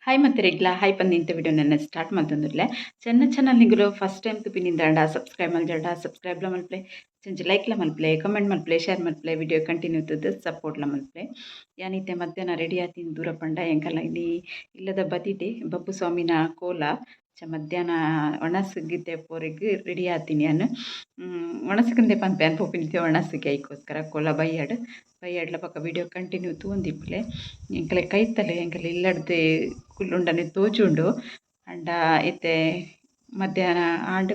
Hi ಮತ್ತೆ ರೆಗ್ಲಾ hi ಪಂದಿಂತ ವಿಡಿಯೋ ನನ್ನ ಸ್ಟಾರ್ಟ್ ಮಾಡ್ತಂದಿರಲೆ ಚೆನ್ನ ಚಾನಲ್ ನಿಗಲು ಫಸ್ಟ್ ಟೈಮ್ ಪಿನಿಂದ ಸಬ್ಸ್ಕ್ರೈಬ್ ಮಲ್ಜಡ ಸಬ್ಸ್ಕ್ರೈಬ್ ಮಲ್ಪ್ಲೆ ಚೆಂಚು ಲೈಕ್ಲ ಮಲ್ಪ್ಲೆ ಕಮೆಂಟ್ ಮಲ್ಪ್ಲೆ ಶೇರ್ ಮಲ್ಪ್ಲೆ ವಿಡಿಯೋ ಕಂಟಿನ್ಯೂ ತದ್ದು ಸಪೋರ್ಟ್ಲ ಮಲ್ಪ್ಲೆ ಯಾನಿತ್ತೆ ಮಧ್ಯಾಹ್ನ ರೆಡಿ ಆತೀನಿ ದೂರ ಪಂಡ ಎಂಕಲ್ಲ ಇಲ್ಲಿ ಇಲ್ಲದ ಬದಿದೆ ಬಪ್ಪು ಸ್ವಾಮಿನ ಕೋಲ ಮಧ್ಯಾಹ್ನ ಒಣಸಿಗಿದ್ದೆ ಪೋರಿಗೆ ರೆಡಿ ಆತೀನಿ ನಾನು ಒಣಸಕಂದೆ ಪಂಪೆ ಪೋಪಿನಿದ್ದೆ ಒಣಸಿಗೆ ಐಕೋಸ್ಕರ ಕೋಲ ಬೈಯಾಡ್ಲ ಪಕ್ಕ ವಿಡಿಯೋ ಕಂಟಿನ್ಯೂ ತೂಂದಿಪ್ಪಲೆ ಎಂಕಲೆ ಕೈತಲೆ ಎಂಕಲೆ ಇಲ್ಲಡ್ದೆ ಕುಲ್ಲುಂಡನೆ ತೋಜುಂಡು ಅಂಡ ಇತ್ತೆ ಮಧ್ಯಾಹ್ನ ಆಂಡ್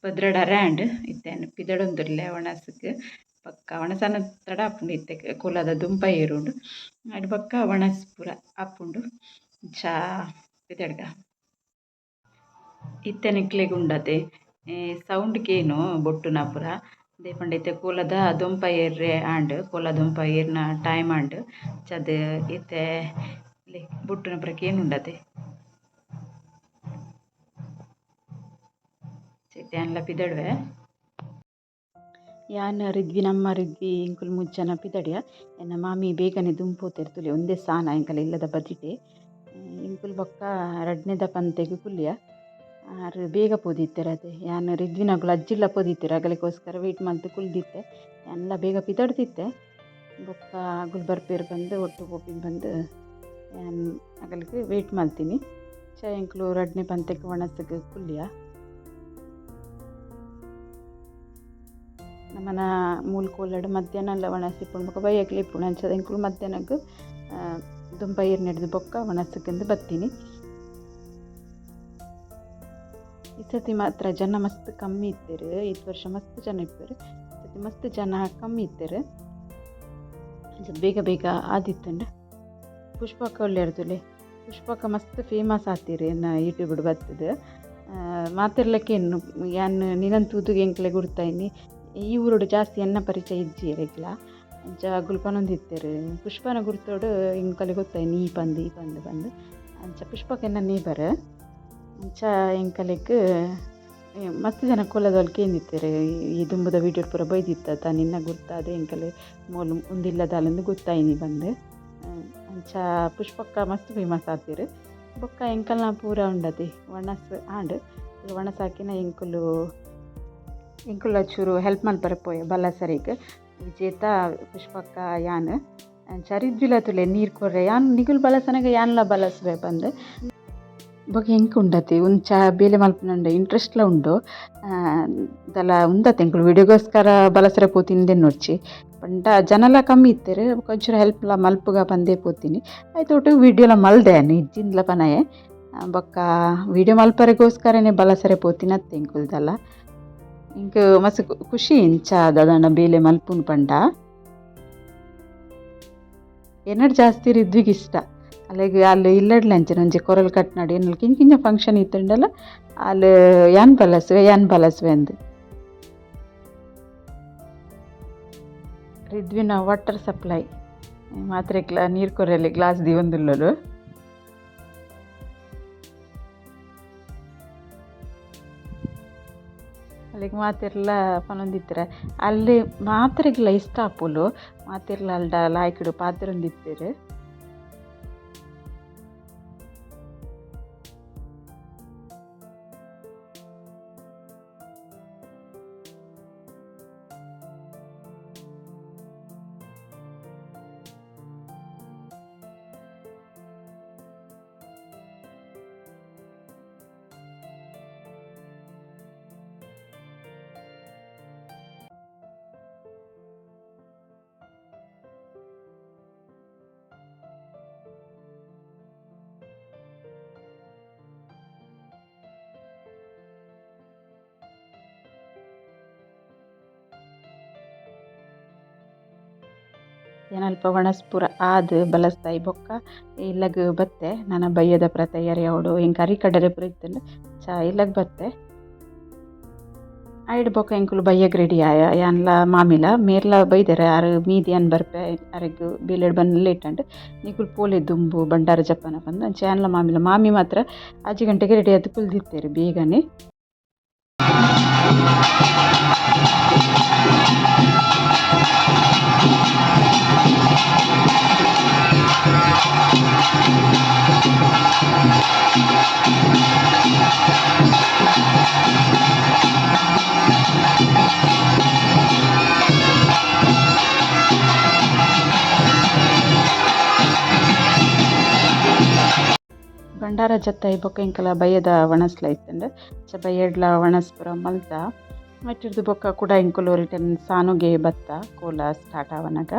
ಪದ್ರಡ ರ್ಯಾಂಡ್ ಇತ್ತೆ ಪಿದಡೊಂದುರ್ಲೆ ಒಣಸಕ್ಕೆ ಪಕ್ಕ ಒಣಸನ ತಡ ಆಪುಂಡು ಇತ್ತೆ ಕೋಲದ ದುಂಪ ಏರುಂಡು ಅಡು ಪಕ್ಕ ಒಣಸ್ ಪೂರ ಆಪುಂಡು ಚಾ ಪಿದಡ್ಗ ಇತ್ತೆ ನಿಕ್ಲೆಗ್ ಉಂಡತೆ ಸೌಂಡ್ಗೇನು ಬೊಟ್ಟುನ ಪೂರ ದೇಪಂಡ ಕೋಲದ ದೊಂಪ ಏರ್ರೆ ಆಂಡ್ ಕೋಲ ದೊಂಪ ಏರ್ನ ಟೈಮ್ ಆಂಡ್ ಚದ್ ಇತ್ತೆ ಬೊಟ್ಟುನ ಪೂರಕ್ಕೆ ಏನು ಉಂಡತೆ ಚೈತೆ ಅನ್ಲ ಪಿದಡ್ವೆ ಯಾನ್ ನಮ್ಮ ರಿದ್ವಿ ಇಂಕುಲು ಮುಜ್ಜನ ಪಿದಡಿಯ ಎನ್ನ ಮಾಮಿ ಬೇಗನೆ ದುಂಪೋತೆರ್ತುಲೆ ಒಂದೇ ಸಾನ ಇಂಕಲ ಇಲ್ಲದ ಬದಿಟೆ ಇಂಕುಲು ಬೊಕ್ಕ ರಡ್ನೆದ ಪಂತೆಗೆ ಕುಲ್ಲಿಯ ಆರು ಬೇಗ ಪೋದಿತ್ತೆರದೆ ಯಾನ್ ರಿದ್ವಿನಗುಲು ಅಜ್ಜಿಲ್ಲ ಪೋದಿತ್ತೆರು ಅಗಲಿಗೋಸ್ಕರ ವೆಯ್ಟ್ ಮಾಡ್ದು ಕುಲ್ದಿತ್ತೆ ಎಲ್ಲ ಬೇಗ ಪಿದಡ್ತಿತ್ತೆ ಬೊಕ್ಕ ಅಗುಲು ಬರ್ಪೇರು ಬಂದು ಒಟ್ಟು ಪೋಪಿಗೆ ಬಂದು ಯಾನ್ ಅಗಲಿಗೆ ವೆಯ್ಟ್ ಮಾಡ್ತೀನಿ ಇಂಕುಲು ರಡ್ನೆ ಪಂತೆಗೆ ಒಣಸಗೆ ಕುಲ್ಲಿಯ ನಮ್ಮನ ಮೂಲ ಕೋಲಾಡು ಮಧ್ಯಾಹ್ನ ಎಲ್ಲ ಒಣಸಿಪ್ಪುಂಡು ಬೊಕ್ಕ ಬೈಯಕ್ಲೆ ಇಪ್ಪುಂಡು ಅಂಚದ ಇಂಕುಲು ಮಧ್ಯಾಹ್ನಕ್ಕೆ ದುಂಪ ಏರು ನೆಡ್ದು ಬೊಕ್ಕ ಒಣಸಕ್ಕೆಂದು ಬರ್ತೀನಿ ಈ ಸತಿ ಮಾತ್ರ ಜನ ಮಸ್ತ್ ಕಮ್ಮಿ ಇತ್ತೇರು ಇದು ವರ್ಷ ಮಸ್ತ್ ಜನ ಇಪ್ಪರು ಸತಿ ಮಸ್ತ್ ಜನ ಕಮ್ಮಿ ಇತ್ತೇರು ಬೇಗ ಬೇಗ ಆದಿತ್ತಂಡು ಪುಷ್ಪಕ್ಕ ಒಳ್ಳೆ ಇರ್ತಲೆ ಪುಷ್ಪಕ್ಕ ಮಸ್ತ್ ಫೇಮಸ್ ಆತೀರಿ ನಾ ಯೂಟ್ಯೂಬ್ ಬರ್ತದೆ ಮಾತಿರ್ಲಕ್ಕೇನು ಯಾನ್ ನಿನ್ನಂತ ತೂದುಗೆ ಎಂಕ್ಲೆ ಗುರ್ತಾಯಿನಿ ಈ ಊರೋಡು ಜಾಸ್ತಿ ಎನ್ನ ಪರಿಚಯ ಇಜ್ಜಿಯರೆಗ್ಲ ಅಂಚ ಗುಲ್ಪನೊಂದಿತ್ತೇರು ಪುಷ್ಪನ ಗುರ್ತೋಡು ಇಂಕಲೆ ಗೊತ್ತಾಯಿನಿ ಈ ಪಂದು ಬಂದು ಅಂಚ ಪುಷ್ಪಕ್ಕೆ ಎನ್ನ ನೇಬರ್ ಅಂಚ ಎಂಕಲೆಗ್ ಮಸ್ತ್ ಜನ ಕೋಲದೊಲ್ಕೆ ಏನಿತ್ತೇರು ಈ ದುಂಬುದ ವೀಡಿಯೋ ಪೂರ ಬೈದಿತ್ತ ನಿನ್ನ ಗುರ್ತಾದೆ ಎಂಕಲೆ ಮೋಲು ಒಂದಿಲ್ಲದಾಲಂದು ಗೊತ್ತಾಯಿನಿ ಬಂದು ಅಂಚ ಪುಷ್ಪಕ್ಕ ಮಸ್ತ್ ಫೇಮಸ್ ಆತೀರು ಬೊಕ್ಕ ಎಂಕಲ್ನ ಪೂರ ಉಂಡತಿ ಒಣಸ್ ಆಂಡ್ ಒಣಸ್ ಹಾಕಿನ ಎಂಕುಲು ಚೂರು ಹೆಲ್ಪ್ ಮಲ್ಪರೆ ಪೋಯ ಬಲಸರಿಗೆ ವಿಜೇತ ಪುಷ್ಪಕ್ಕ ಯಾನ್ ಅಂಚ ರಿದ್ವಿಲ ತುಲೆ ನೀರು ಕೊರ್ರೆ ಯಾನ್ ನಿಗುಲು ಬಲಸನಗ ಯಾನ್ಲ ಬಲಸ್ವೆ ಬಂದು ಬೊಕ ಎಂಕ್ ಉಂಡತಿ ಉಂಚ ಬೇಲೆ ಮಲ್ಪುನಂಡ ಇಂಟ್ರೆಸ್ಟ್ಲ ಉಂಡು ದಲ ಉಂದತೆ ಎಂಕುಲು ವಿಡಿಯೋಗೋಸ್ಕರ ಬಲಸರೆ ಪೋತಿಂದೆ ನೋಡ್ಚಿ ಪಂಡ ಜನಲ ಕಮ್ಮಿ ಇತ್ತೇರು ಒಂಚೂರು ಹೆಲ್ಪ್ಲ ಮಲ್ಪುಗ ಬಂದೇ ಪೋತೀನಿ ಆಯ್ತು ಒಟ್ಟು ವೀಡಿಯೋಲ ಮಲ್ದೆ ಇಜ್ಜಿಂದ್ಲ ಪನಯೆ ಬೊಕ್ಕ ವೀಡಿಯೋ ಮಲ್ಪರೆಗೋಸ್ಕರನೇ ಬಲಸರೆ ಪೋತೀನಿ ಅತ್ತೆ ಎಂಕುಲ್ದಲ್ಲ ಇಂಕ ಮಸ್ತ್ ಖುಷಿ ಇಂಚ ದದನ ಬೇಲೆ ಮಲ್ಪುನ್ ಪಂಡ ಏನಡ್ ಜಾಸ್ತಿ ರಿದ್ವಿಗೆ ಇಷ್ಟ ಅಲ್ಲಿಗೆ ಅಲ್ಲಿ ಇಲ್ಲಡ್ಲೆ ಅಂಚೆ ಒಂಜಿ ಕೊರಲ್ ಕಟ್ನಾಡು ಏನಲ್ಲಿ ಕಿಂಚಿನ ಫಂಕ್ಷನ್ ಇತ್ತುಂಡಲ್ಲ ಅಲ್ಲಿ ಯಾನ್ ಬಲಸ್ವೆ ಅಂದು ರಿದ್ವಿನ ವಾಟರ್ ಸಪ್ಲೈ ಮಾತ್ರೆ ನೀರು ಕೊರೆಯಲ್ಲಿ ಗ್ಲಾಸ್ ದಿ ಒಂದುಲ್ಲರು ಅಲ್ಲಿಗೆ ಮಾತಿರ್ಲ ಪನೊಂದಿತ್ತರ ಅಲ್ಲಿ ಮಾತ್ರೆಗ್ಲ ಇಷ್ಟ ಆಪುಲು ಮಾತಿರ್ಲ ಅಲ್ಡ ಲಾಯ್ಕಡು ಪಾತ್ರೆ ಒಂದಿತ್ತೇರು ಏನಲ್ಪ ಒಣಸ್ಪುರ ಆದ ಬಲಸ್ತಾಯಿ ಬೊಕ್ಕ ಇಲ್ಲಗ್ ಬತ್ತೆ ನನ್ನ ಬಯ್ಯದ ಪ್ರತ ಎರೆ ಅವಡು ಹಿಂಗೆ ಕರಿ ಕಡರೆ ಪುರ ಇತ್ತಲ್ಲ ಚಾ ಇಲ್ಲಗ್ ಬತ್ತೆ ಐಡ್ ಬೊಕ ಎಂಕುಲು ಬಯ್ಯಗ್ ರೆಡಿ ಆಯ ಯಾನ್ಲ ಮಾಮಿಲ ಮೇರ್ಲ ಬೈದೆರೆ ಆರು ಮೀದಿ ಅನ್ ಬರ್ಪೆ ಅರೆಗ್ ಬೇಲೆಡ್ ಬನ್ನ ಲೇಟ್ ಅಂಡ್ ನಿಕುಲು ಪೋಲೆ ದುಂಬು ಬಂಡಾರ ಜಪ್ಪನ ಬಂದು ಅಂಚೆ ಯಾನ್ಲ ಮಾಮಿಲ ಮಾಮಿ ಮಾತ್ರ 5 ಗಂಟೆಗೆ ರೆಡಿ ಆದ್ ಕುಲ್ದಿತ್ತೇರು ಬೇಗನೆ. ಬಂಡಾರ ಜತ್ತ ಬೊಕ್ಕ ಇಂಕಲ ಬಯ್ಯದ ವಣಸ್ಲ ಇತ್ತಂಡ ಬಯ್ಯಡ್ಲ ವಣಸ್ ಪುರ ಮಲ್ತ ಮಟ್ಟಿರ್ದು ಬೊಕ್ಕ ಕುಡ ಇಂಕುಲು ರಿಟರ್ನ್ ಸಾನುಗೆ ಬತ್ತ ಕೋಲ ಸ್ಟಾರ್ಟ್ ಆವನಗ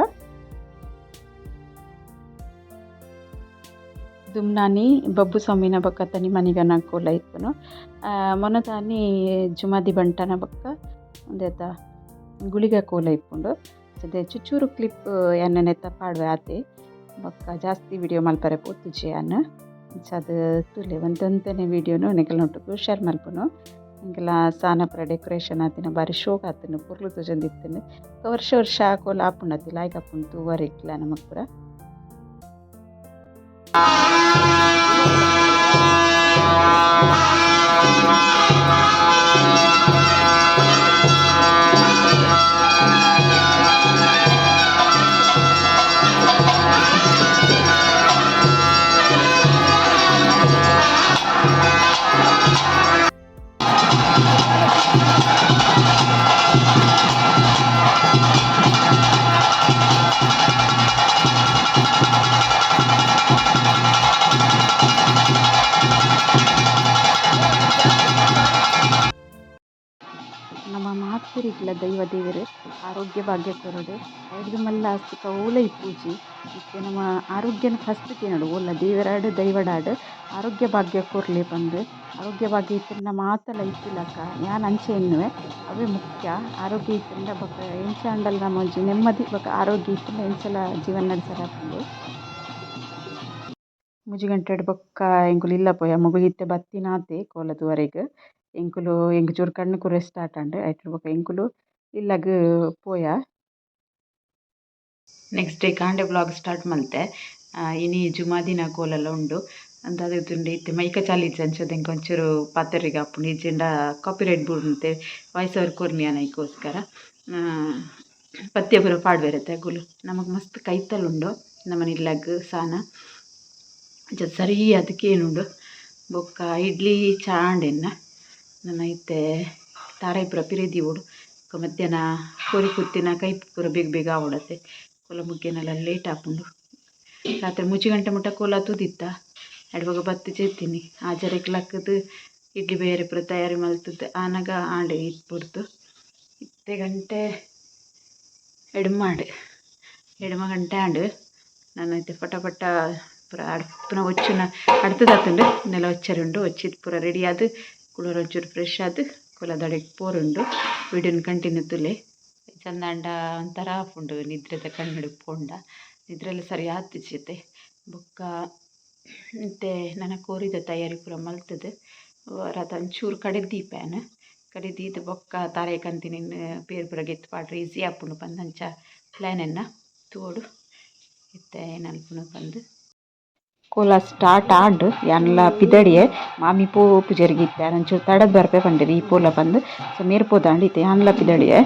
ದುಮ್ನಾನಿ ಬಬ್ಬು ಸ್ವಾಮಿನ ಬೊಕ್ಕ ತನಿ ಮನಿಗನ ಕೋಲ ಇತ್ತನು ಮೊನದಾನಿ ಜುಮಾದಿ ಬಂಟನ ಬೊಕ್ಕ ಒಂದೇತ ಗುಳಿಗ ಕೋಲ ಇಪ್ಪುಂಡು ಅದೇ ಚುಚ್ಚೂರು ಕ್ಲಿಪ್ ಎನ್ನನೆತ್ತ ಪಾಡ್ವೆ ಆತೆ ಬೊಕ್ಕ ಜಾಸ್ತಿ ವಿಡಿಯೋ ಮಲ್ಪರೆ ಪೋತುಜೆ ಅನ್ನ ಅದು ತುಲೆ ಒಂದೊಂದನೇ ವೀಡಿಯೋನು ನೆಗಲ್ ನೋಟು ಶೇರ್ ಮಲ್ಪನು ಹಿಂಗೆಲ್ಲ ಸಾನಪುರ ಡೆಕೋರೇಷನ್ ಆತಿನ ಬಾರಿ ಶೋಕ್ ಆತನು ಪುರ್ಲು ತುಜಂದಿತ್ತನು ವರ್ಷ ವರ್ಷ ಕೋಲ ಆಪುಂಡತಿ ಲಾಯ್ಕ್ ಆಪುಂಡು ತೂವರಿಕ್ಲ ನಮಕ್ ಪುರ ನಮ್ಮ ಮಾತರಿಗ್ಲ ದೈವ ದೇವರು ಆರೋಗ್ಯ ಭಾಗ್ಯ ಕೊರಡು ಐದು ಮಲ್ಲ ಸುಖ ಓಲೈ ಪೂಜಿ ಮತ್ತು ನಮ್ಮ ಆರೋಗ್ಯನ ಫಸ್ಟ್ ತಿನ್ನಡು ಓಲ ದೇವರಾಡು ದೈವಡಾಡು ಆರೋಗ್ಯ ಭಾಗ್ಯ ಕೊರ್ಲೆ ಬಂದು ಆರೋಗ್ಯ ಭಾಗ್ಯ ಇತ್ತಿನ ಮಾತಲ್ಲ ಇತ್ತಿಲಕ್ಕ ಯಾನ್ ಅಂಚೆ ಎನ್ನುವೆ ಅವೇ ಮುಖ್ಯ ಆರೋಗ್ಯ ಇತ್ತಿಂದ ಬೊಕ್ಕ ಎಂಚ ಅಂಡಲ್ ನಮ್ಮ ನೆಮ್ಮದಿ ಬೊಕ್ಕ ಆರೋಗ್ಯ ಇತ್ತಿಂದ ಎಂಚಲ ಜೀವನ ನಡೆಸರಾಪುಂಡು ಮುಜಿಗಂಟೆಡ್ ಬೊಕ್ಕ ಎಂಕುಲು ಇಲ್ಲ ಪೋಯ ಮುಗುಲಿತ್ತೆ ಬತ್ತಿನಾತೆ ಕೋಲದವರೆಗೆ ಎಂಕುಲು ಎಂಕ್ ಚೂರು ಕಣ್ಣು ಕುರೆ ಸ್ಟಾರ್ಟ್ ಅಂಡ್ ಐಟ್ ಬೊಕ ಎಂಕುಲು ಇಲ್ಲಗ್ ಪೋಯ ನೆಕ್ಸ್ಟ್ ಡೇ ಕಾಂಡೆ ಬ್ಲಾಗ್ ಸ್ಟಾರ್ಟ್ ಮಲ್ತೆ ಇನಿ ಜುಮಾದಿನ ಕೋಲೆಲ್ಲ ಉಂಡು ಅಂತ ಅದುಂಡು ಇತ್ತೆ ಮೈಕ ಚಾಲಿಜ್ ಅಂಚದ ಎಂಕ್ ಒಂಚೂರು ಪಾತೆರಿಗೆ ಆಪುಂಡು ಈಜೆಂಡ ಕಾಪಿರೈಟ್ ಬೂಡ್ನಂತೆ ವಾಯ್ಸ್ ಓವರ್ ಕೊರ್ನಿಯಾನ ಈಗೋಸ್ಕರ ಪತ್ಯ ಪೂರ ಪಾಡ್ಬೇರತ್ತೆ ಗುಲು ನಮಗೆ ಮಸ್ತ್ ಕೈತಲ್ಲುಂಡು ನಮ್ಮನ ಇಲ್ಲಗ್ ಸಾನ ಸರಿ ಅದಕ್ಕೆ ಏನುಂಡು ಬೊಕ್ಕ ಇಡ್ಲಿ ಚಾಂಡೆನ್ನ ನನ್ನ ಇತ್ತೆ ತಾರಾಯಿ ಪೂರ ಪಿರೇದಿ ಓಡು ಮಧ್ಯಾಹ್ನ ಕೋರಿ ಕುತ್ತಿನ ಕೈ ಪೂರ ಬೇಗ ಬೇಗ ಆವಡತ್ತೆ ಕೋಲ ಮುಗ್ಗೆನೆಲ್ಲ ಲೇಟ್ ಆಪುಂಡು ರಾತ್ರಿ 3 ಗಂಟೆ ಮುಟ್ಟ ಕೋಲ ತೂದಿತ್ತ ಅಡುವಾಗ ಬತ್ತಿ ಚೇತೀನಿ ಆಜರೆಕ್ಲಕ್ಕದು ಇಡ್ಲಿ ಬೇರೆ ಪೂರ ತಯಾರಿ ಮಲ್ತದ್ದು ಆನಾಗ ಆಂಡೆ ಇಟ್ಬಿಡ್ತು ಇತ್ತೆ ಗಂಟೆ ಎಡಮ ಗಂಟೆ ಆಂಡು ನಾನು ಇತ್ತೆ ಪಟ ಪೂರ ಪುನಃ ಒಚ್ಚುನ ಅಡ್ತದಾತುಂಡು ನೆಲ ಒಚ್ಚರುಂಡು ಒಚ್ಚಿದ ಪೂರ ರೆಡಿ ಆದು ಕುಳೂರು ಒಂಚೂರು ಫ್ರೆಶ್ ಆದು ಕೊಲದಡೆಗೆ ಪೋರುಂಡು ವಿಡಿಯೋನ ಕಂಟಿನ್ಯೂ ತುಲೆ ಚಂದಾಂಡ ಒಂಥರ ಆಪುಂಡು ನಿದ್ರೆದ ಕಣ್ಣು ಪೋಂಡ ನಿದ್ರೆಲ್ಲ ಸರಿ ಆತಿಚೈತೆ ಬೊಕ್ಕ ಮತ್ತೆ ನನ್ನ ಕೋರಿದ ತಯಾರಿ ಪೂರ ಮಲ್ತದು ರಾತ ಒಂಚೂರು ಕಡೆದೀದು ಬೊಕ್ಕ ತಾರೆ ಕಂತಿನ ಪೇರು ಪೂರ ಗೆತ್ತು ಪಾಡ್ರೆ ಈಸಿ ಆಪುಂಡು ಬಂದಂಚ ಪ್ಲ್ಯಾನೆನ್ನ ತೋಡು ಇತ್ತೆ ಏನಲ್ಪುನು ಬಂದು ಕೋಲ ಸ್ಟಾರ್ಟ್ ಆಂಡ್ ಯಾನ್ಲ ಪಿದಡಿಯೆ ಮಾಮಿ ಪೋಪು ಜರುಗಿತ್ತೆ ಒಂಚೂರು ತಡದ ಬರ್ಪೆ ಪಂಡೇರು ಈ ಪೋಲ ಬಂದು ಸೊ ಮೇರ್ ಪೋದಾಂಡ್ ಇತ್ತೆ ಯಾನ್ಲ ಪಿದಡಿಯೆ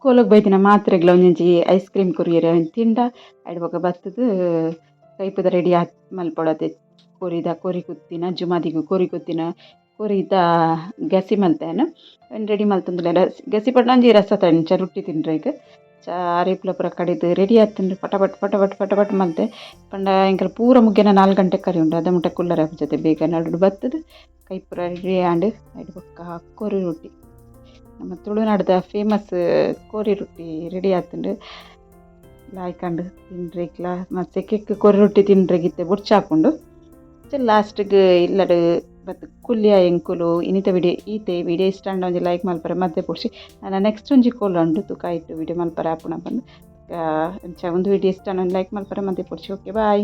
ಕೋಲಗ್ ಬೈದಿನ ಮಾತ್ರೆಗ್ಲ ಒಂಜಿ ಐಸ್ ಕ್ರೀಮ್ ಕೊರಿಯರೆ ತಿಂಡ ಅಡ್ಬೊಕ ಬತ್ತದು ಕೈಪುದ ರೆಡಿ ಆತ್ ಮಲ್ಪೊಡತೆ ಕೋರಿ ಕುತ್ತಿನ ಜುಮಾದಿಗು ಕೋರಿ ಕುತ್ತಿನ ಕೊರಿದ ಗಸಿ ಮಲ್ತೇನು ರೆಡಿ ಮಲ್ತಂದುಲ್ಲ ಗಸಿ ಪಟ್ಟಂಜಿ ರಸ ತಂಚ ರೊಟ್ಟಿ ತಿನ್ರೇಗ ಆರೇಪ್ಲ ಪೂರ ಕಡಿದು ರೆಡಿ ಆತಂಡು ಪಟಪಟ್ ಮಲ್ತೆ ಪಂಡ ಎಂಕಲ್ ಪೂರ ಮುಗ್ಗೆನ 4 ಗಂಟೆ ಕರಿ ಉಂಡು ಅದ ಮುಟ್ಟ ಕುಲ್ಲರ ಜೊತೆ ಬೇಗ ನಡು ಬತ್ತದು ಕೈ ಪೂರ ರೆಡಿ ಆಂಡ್ ಅಡ್ಬೊಕ್ಕ ಕೊರಿ ರೊಟ್ಟಿ ನಮ್ಮ ತುಳುನಾಡದ ಫೇಮಸ್ ಕೋರಿ ರೊಟ್ಟಿ ರೆಡಿ ಆತುಂಡು ಲಾಯ್ಕಂಡು ತಿನ್ರೆಗ್ಲ ಮತ್ತು ಸೆಕೆಕ್ ಕೋರಿ ರೊಟ್ಟಿ ತಿನ್ರೆಗಿತ್ತೆ ಬೊಡ್ಚಾಪುಂಡು ಲಾಸ್ಟ್ಗ್ ಇಲ್ಲಡ್ ಬತ್ ಕುಲ್ಲಿಯ ಎಂಕುಲು ಇನ್ನಿತ ವಿಡಿಯೋ ಈತೆ ವಿಡಿಯೋ ಇಷ್ಟ ಅಂಡ ಒಂಜಿ ಲೈಕ್ ಮಲ್ಪರೆ ಮತ್ತೆ ಪುಡ್ಸಿ ನಾನು ನೆಕ್ಸ್ಟ್ ಒಂಜಿ ಕೋಲ್ ಉಂಡು ತುಕ ಇಟ್ಟು ವಿಡಿಯೋ ಮಲ್ಪರೆ ಆಪುನ ಬಂದು ಒಂದು ವಿಡಿಯೋ ಇಷ್ಟ ಒಂದು ಲೈಕ್ ಮಲ್ಪರೆ ಮತ್ತೆ ಪುಡ್ಸಿ ಓಕೆ ಬಾಯ್.